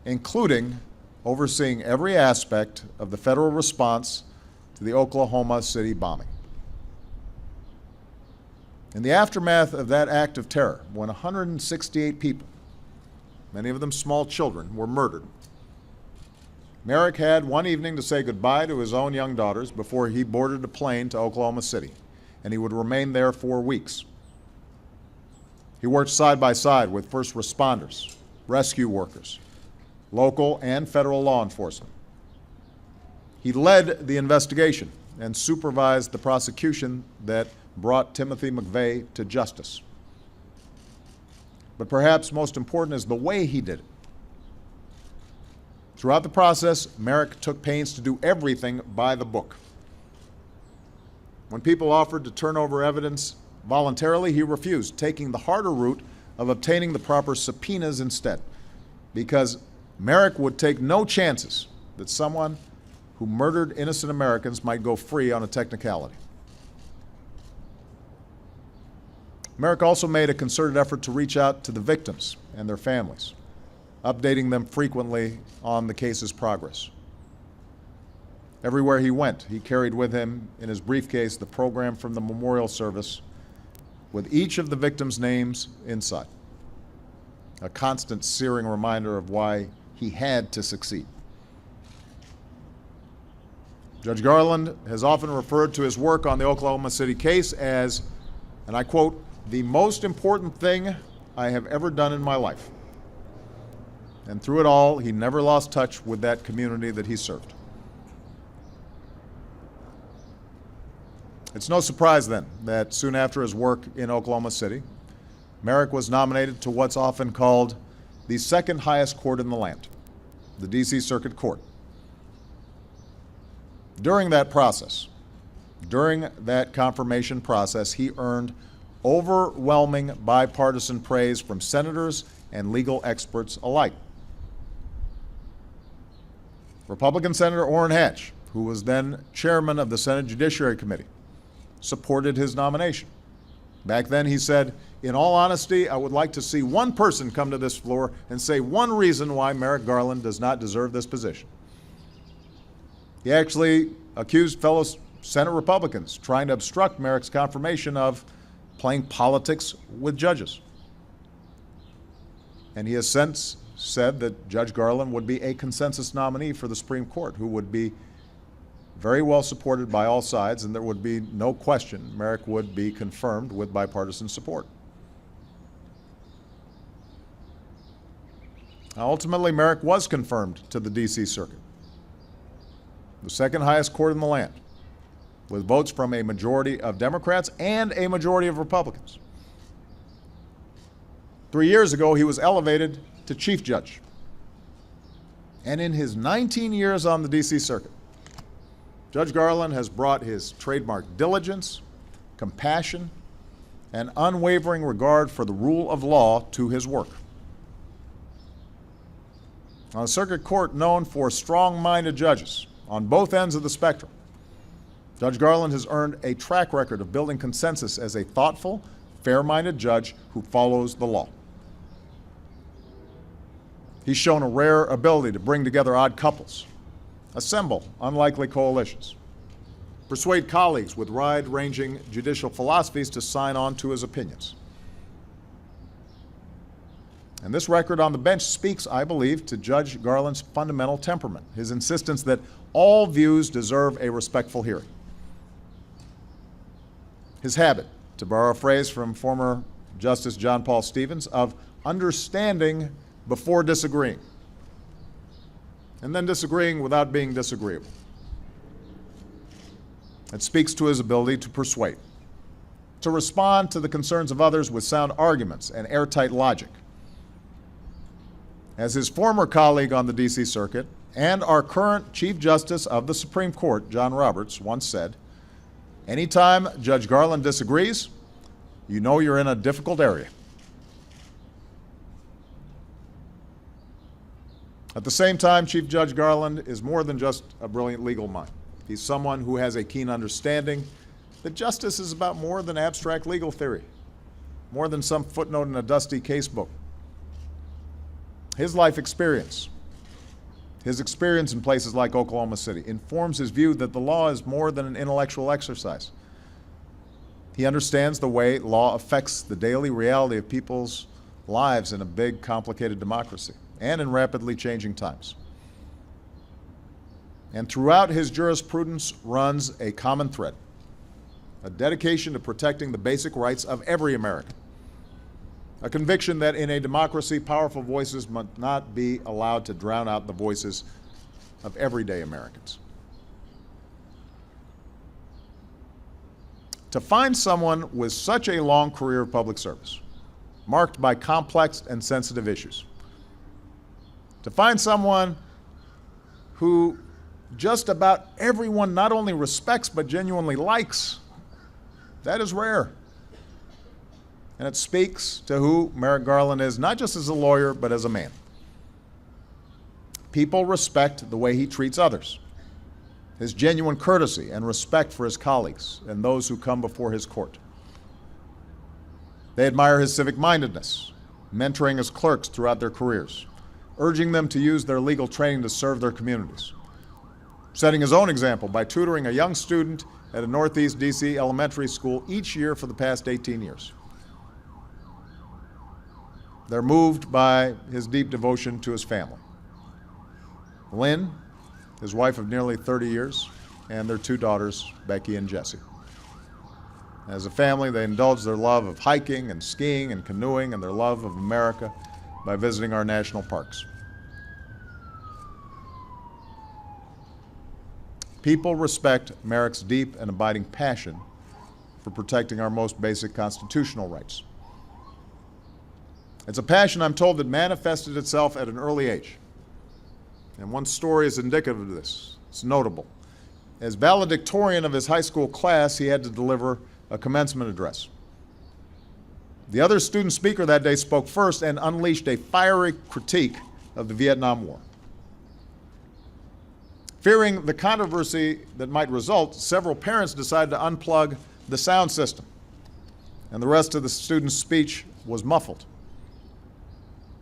Including overseeing every aspect of the federal response to the Oklahoma City bombing. In the aftermath of that act of terror, when 168 people, many of them small children, were murdered, Merrick had one evening to say goodbye to his own young daughters before he boarded a plane to Oklahoma City, and he would remain there 4 weeks. He worked side by side with first responders, rescue workers, local and federal law enforcement. He led the investigation and supervised the prosecution that brought Timothy McVeigh to justice. But perhaps most important is the way he did it. Throughout the process, Merrick took pains to do everything by the book. When people offered to turn over evidence voluntarily, he refused, taking the harder route of obtaining the proper subpoenas instead, because Merrick would take no chances that someone who murdered innocent Americans might go free on a technicality. Merrick also made a concerted effort to reach out to the victims and their families, updating them frequently on the case's progress. Everywhere he went, he carried with him in his briefcase the program from the memorial service with each of the victims' names inside, a constant searing reminder of why he had to succeed. Judge Garland has often referred to his work on the Oklahoma City case as, and I quote, "the most important thing I have ever done in my life." And through it all, he never lost touch with that community that he served. It's no surprise then that soon after his work in Oklahoma City, Merrick was nominated to what's often called the second highest court in the land, the D.C. Circuit Court. During that process, during that confirmation process, he earned overwhelming bipartisan praise from senators and legal experts alike. Republican Senator Orrin Hatch, who was then chairman of the Senate Judiciary Committee, supported his nomination. Back then he said, "In all honesty, I would like to see one person come to this floor and say one reason why Merrick Garland does not deserve this position." He actually accused fellow Senate Republicans trying to obstruct Merrick's confirmation of playing politics with judges. And he has since said that Judge Garland would be a consensus nominee for the Supreme Court, who would be very well supported by all sides, and there would be no question Merrick would be confirmed with bipartisan support. Now, ultimately, Merrick was confirmed to the D.C. Circuit, the second highest court in the land, with votes from a majority of Democrats and a majority of Republicans. 3 years ago, he was elevated to Chief Judge. And in his 19 years on the D.C. Circuit, Judge Garland has brought his trademark diligence, compassion, and unwavering regard for the rule of law to his work. On a circuit court known for strong-minded judges on both ends of the spectrum, Judge Garland has earned a track record of building consensus as a thoughtful, fair-minded judge who follows the law. He's shown a rare ability to bring together odd couples, assemble unlikely coalitions, persuade colleagues with wide-ranging judicial philosophies to sign on to his opinions. And this record on the bench speaks, I believe, to Judge Garland's fundamental temperament, his insistence that all views deserve a respectful hearing. His habit, to borrow a phrase from former Justice John Paul Stevens, of understanding before disagreeing, and then disagreeing without being disagreeable. It speaks to his ability to persuade, to respond to the concerns of others with sound arguments and airtight logic. As his former colleague on the D.C. Circuit and our current Chief Justice of the Supreme Court, John Roberts, once said, "Anytime Judge Garland disagrees, you know you're in a difficult area." At the same time, Chief Judge Garland is more than just a brilliant legal mind. He's someone who has a keen understanding that justice is about more than abstract legal theory, more than some footnote in a dusty casebook. His life experience, his experience in places like Oklahoma City, informs his view that the law is more than an intellectual exercise. He understands the way law affects the daily reality of people's lives in a big, complicated democracy and in rapidly changing times. And throughout his jurisprudence runs a common thread, a dedication to protecting the basic rights of every American, a conviction that in a democracy, powerful voices must not be allowed to drown out the voices of everyday Americans. To find someone with such a long career of public service, marked by complex and sensitive issues, to find someone who just about everyone not only respects but genuinely likes, That is rare. And it speaks to who Merrick Garland is, not just as a lawyer, but as a man. People respect the way he treats others, his genuine courtesy and respect for his colleagues and those who come before his court. They admire his civic-mindedness, mentoring his clerks throughout their careers, urging them to use their legal training to serve their communities, setting his own example by tutoring a young student at a Northeast DC elementary school each year for the past 18 years. They're moved by his deep devotion to his family. Lynn, his wife of nearly 30 years, and their two daughters, Becky and Jessie. As a family, they indulge their love of hiking and skiing and canoeing and their love of America by visiting our national parks. People respect Merrick's deep and abiding passion for protecting our most basic constitutional rights. It's a passion, I'm told, that manifested itself at an early age. And one story is indicative of this. It's notable. As valedictorian of his high school class, he had to deliver a commencement address. The other student speaker that day spoke first and unleashed a fiery critique of the Vietnam War. Fearing the controversy that might result, several parents decided to unplug the sound system, and the rest of the student's speech was muffled.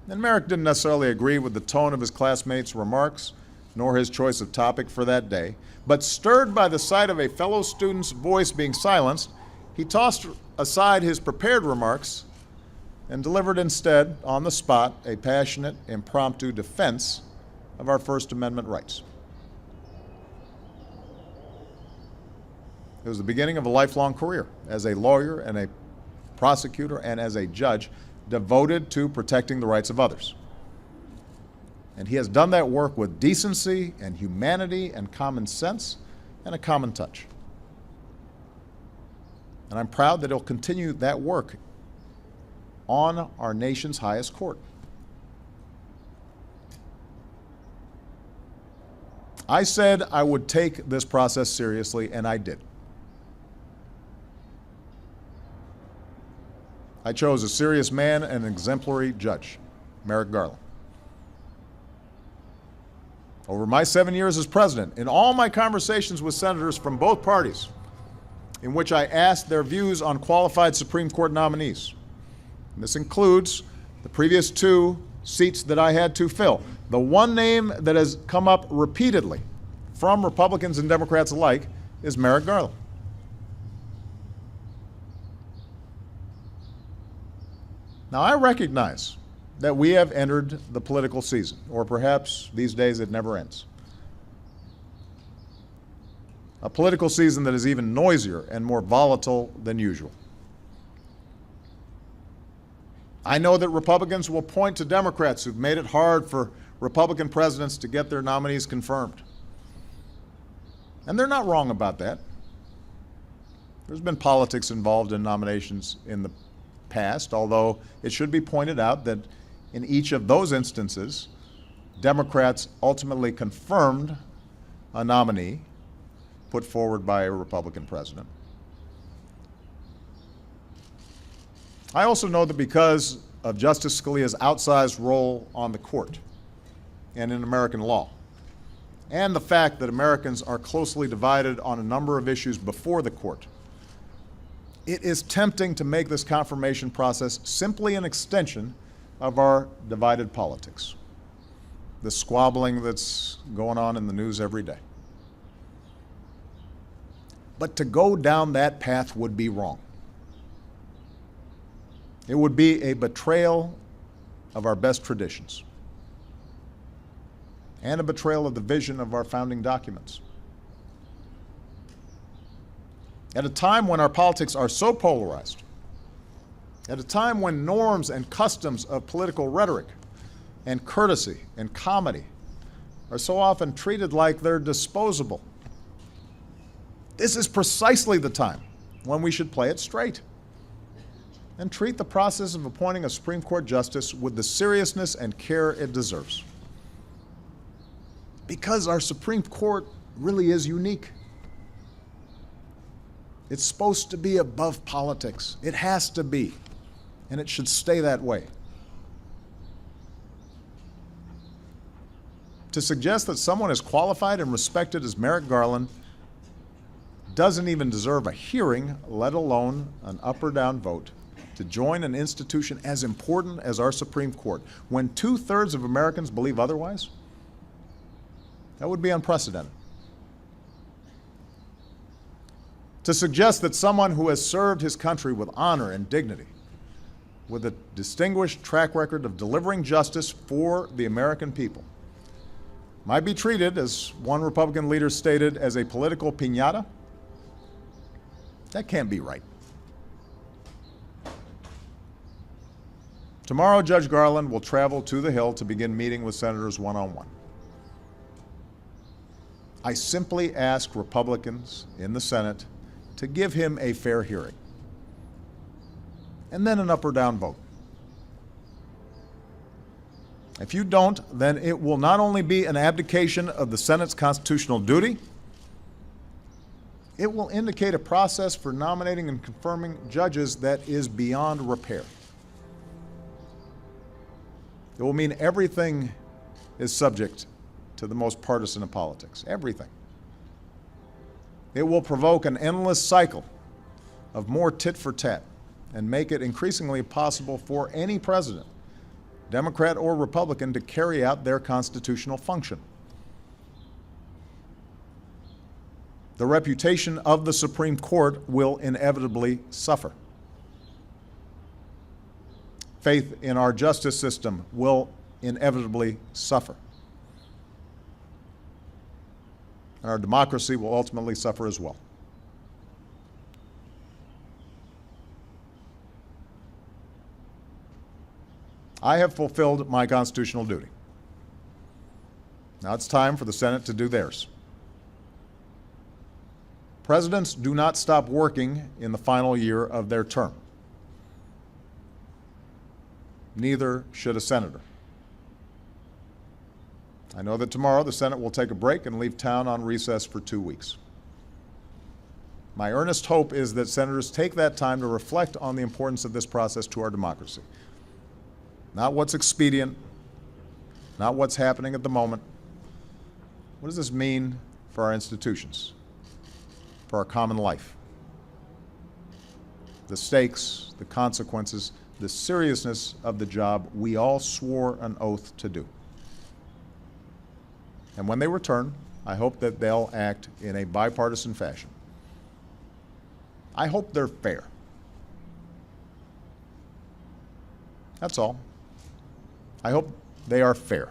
And Merrick didn't necessarily agree with the tone of his classmates' remarks, nor his choice of topic for that day, but stirred by the sight of a fellow student's voice being silenced, he tossed aside his prepared remarks and delivered instead, on the spot, a passionate, impromptu defense of our First Amendment rights. It was the beginning of a lifelong career as a lawyer and a prosecutor and as a judge devoted to protecting the rights of others. And he has done that work with decency and humanity and common sense and a common touch. And I'm proud that he'll continue that work on our nation's highest court. I said I would take this process seriously, and I did. I chose a serious man and an exemplary judge, Merrick Garland. Over my 7 years as president, in all my conversations with senators from both parties, in which I asked their views on qualified Supreme Court nominees, and this includes the previous 2 seats that I had to fill. The one name that has come up repeatedly from Republicans and Democrats alike is Merrick Garland. Now, I recognize that we have entered the political season, or perhaps these days it never ends. A political season that is even noisier and more volatile than usual. I know that Republicans will point to Democrats who've made it hard for Republican presidents to get their nominees confirmed. And they're not wrong about that. There's been politics involved in nominations in the past, although it should be pointed out that in each of those instances, Democrats ultimately confirmed a nominee put forward by a Republican president. I also know that because of Justice Scalia's outsized role on the court and in American law, and the fact that Americans are closely divided on a number of issues before the court, it is tempting to make this confirmation process simply an extension of our divided politics, the squabbling that's going on in the news every day. But to go down that path would be wrong. It would be a betrayal of our best traditions and a betrayal of the vision of our founding documents. At a time when our politics are so polarized, at a time when norms and customs of political rhetoric and courtesy and comedy are so often treated like they're disposable, this is precisely the time when we should play it straight and treat the process of appointing a Supreme Court justice with the seriousness and care it deserves. Because our Supreme Court really is unique. It's supposed to be above politics. It has to be, and it should stay that way. To suggest that someone as qualified and respected as Merrick Garland doesn't even deserve a hearing, let alone an up or down vote, to join an institution as important as our Supreme Court, when 2/3 of Americans believe otherwise, that would be unprecedented. To suggest that someone who has served his country with honor and dignity, with a distinguished track record of delivering justice for the American people, might be treated, as one Republican leader stated, as a political piñata, that can't be right. Tomorrow, Judge Garland will travel to the Hill to begin meeting with senators one-on-one. I simply ask Republicans in the Senate to give him a fair hearing, and then an up or down vote. If you don't, then it will not only be an abdication of the Senate's constitutional duty, it will indicate a process for nominating and confirming judges that is beyond repair. It will mean everything is subject to the most partisan of politics. Everything. It will provoke an endless cycle of more tit for tat and make it increasingly possible for any president, Democrat or Republican, to carry out their constitutional function. The reputation of the Supreme Court will inevitably suffer. Faith in our justice system will inevitably suffer. And our democracy will ultimately suffer as well. I have fulfilled my constitutional duty. Now it's time for the Senate to do theirs. Presidents do not stop working in the final year of their term. Neither should a senator. I know that tomorrow the Senate will take a break and leave town on recess for 2 weeks. My earnest hope is that senators take that time to reflect on the importance of this process to our democracy. Not what's expedient, not what's happening at the moment. What does this mean for our institutions, for our common life? The stakes, the consequences, the seriousness of the job we all swore an oath to do. And when they return, I hope that they'll act in a bipartisan fashion. I hope they're fair. That's all. I hope they are fair,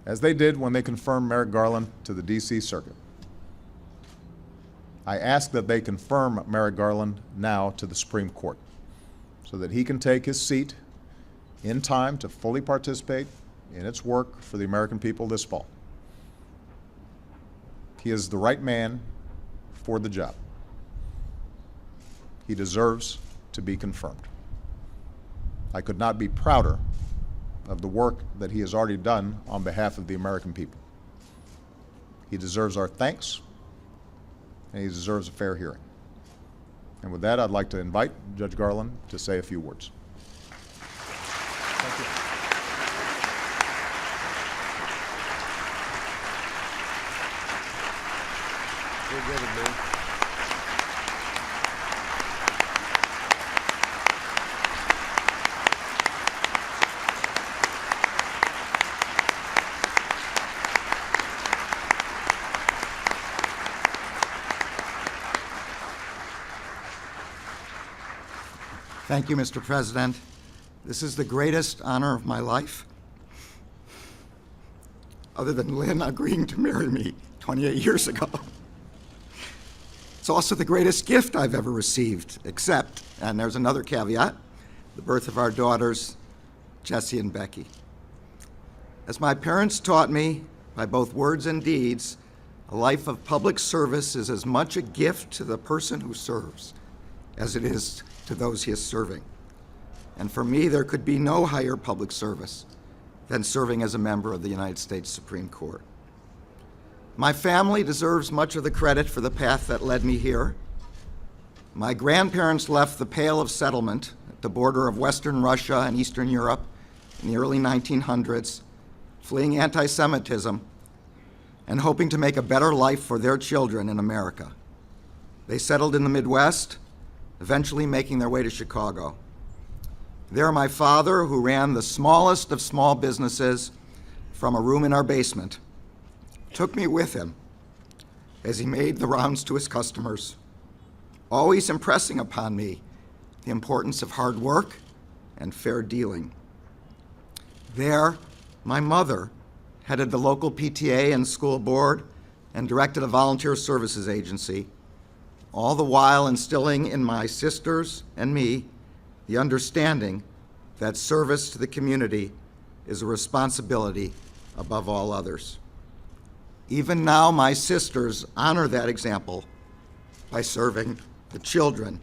as they did when they confirmed Merrick Garland to the D.C. Circuit. I ask that they confirm Merrick Garland now to the Supreme Court, so that he can take his seat in time to fully participate in its work for the American people this fall. He is the right man for the job. He deserves to be confirmed. I could not be prouder of the work that he has already done on behalf of the American people. He deserves our thanks, and he deserves a fair hearing. And with that, I'd like to invite Judge Garland to say a few words. Thank you. You're good, man. Thank you, Mr. President. This is the greatest honor of my life, other than Lynn agreeing to marry me 28 years ago. It's also the greatest gift I've ever received, except, and there's another caveat, the birth of our daughters, Jessie and Becky. As my parents taught me, by both words and deeds, a life of public service is as much a gift to the person who serves as it is to those he is serving. And for me, there could be no higher public service than serving as a member of the United States Supreme Court. My family deserves much of the credit for the path that led me here, My grandparents left the Pale of Settlement at the border of Western Russia and Eastern Europe in the early 1900s, fleeing anti-Semitism and hoping to make a better life for their children in America. They settled in the Midwest, eventually making their way to Chicago. There, my father, who ran the smallest of small businesses from a room in our basement, took me with him as he made the rounds to his customers, always impressing upon me the importance of hard work and fair dealing. There, my mother headed the local PTA and school board and directed a volunteer services agency, all the while instilling in my sisters and me the understanding that service to the community is a responsibility above all others. Even now, my sisters honor that example by serving the children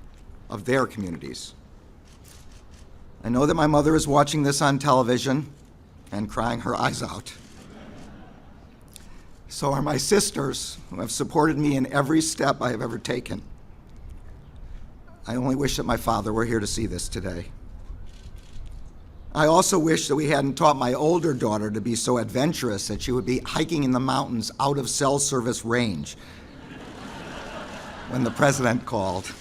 of their communities. I know that my mother is watching this on television and crying her eyes out. So are my sisters, who have supported me in every step I have ever taken. I only wish that my father were here to see this today. I also wish that we hadn't taught my older daughter to be so adventurous that she would be hiking in the mountains out of cell service range when the president called.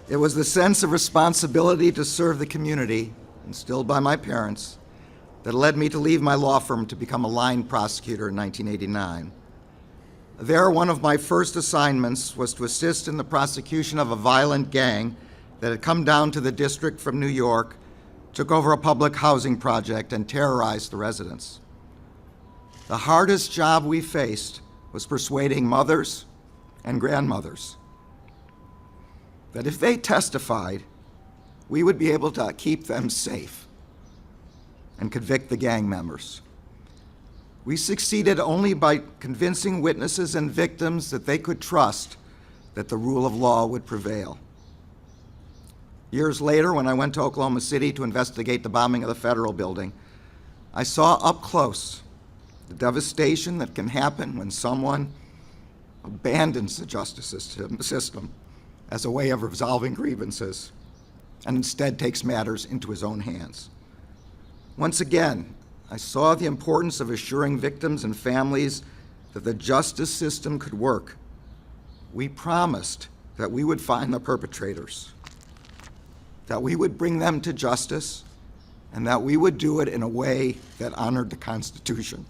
It was the sense of responsibility to serve the community, instilled by my parents, that led me to leave my law firm to become a line prosecutor in 1989. There, one of my first assignments was to assist in the prosecution of a violent gang that had come down to the district from New York, took over a public housing project, and terrorized the residents. The hardest job we faced was persuading mothers and grandmothers that if they testified, we would be able to keep them safe and convict the gang members. We succeeded only by convincing witnesses and victims that they could trust that the rule of law would prevail. Years later, when I went to Oklahoma City to investigate the bombing of the Federal Building, I saw up close the devastation that can happen when someone abandons the justice system as a way of resolving grievances and instead takes matters into his own hands. Once again, I saw the importance of assuring victims and families that the justice system could work. We promised that we would find the perpetrators, that we would bring them to justice, and that we would do it in a way that honored the Constitution.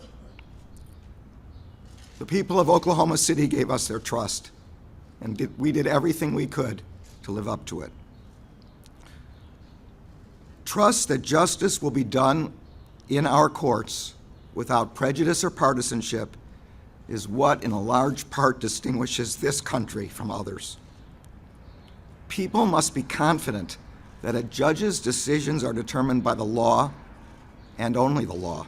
The people of Oklahoma City gave us their trust, and we did everything we could to live up to it. Trust that justice will be done in our courts without prejudice or partisanship is what, in a large part, distinguishes this country from others. People must be confident that a judge's decisions are determined by the law and only the law.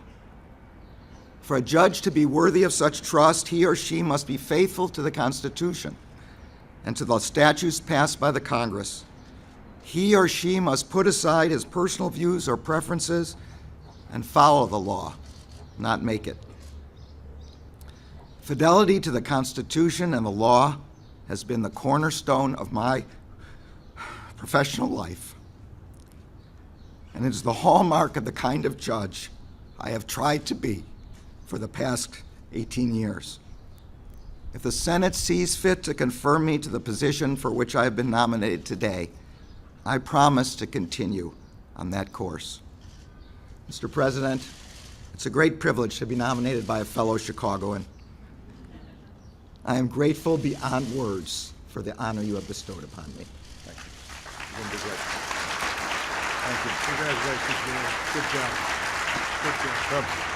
For a judge to be worthy of such trust, he or she must be faithful to the Constitution and to the statutes passed by the Congress. He or she must put aside his personal views or preferences and follow the law, not make it. Fidelity to the Constitution and the law has been the cornerstone of my professional life, and it is the hallmark of the kind of judge I have tried to be for the past 18 years. If the Senate sees fit to confirm me to the position for which I have been nominated today, I promise to continue on that course. Mr. President, it's a great privilege to be nominated by a fellow Chicagoan. I am grateful beyond words for the honor you have bestowed upon me. Thank you. Thank you. Congratulations, man. Good job. Good job.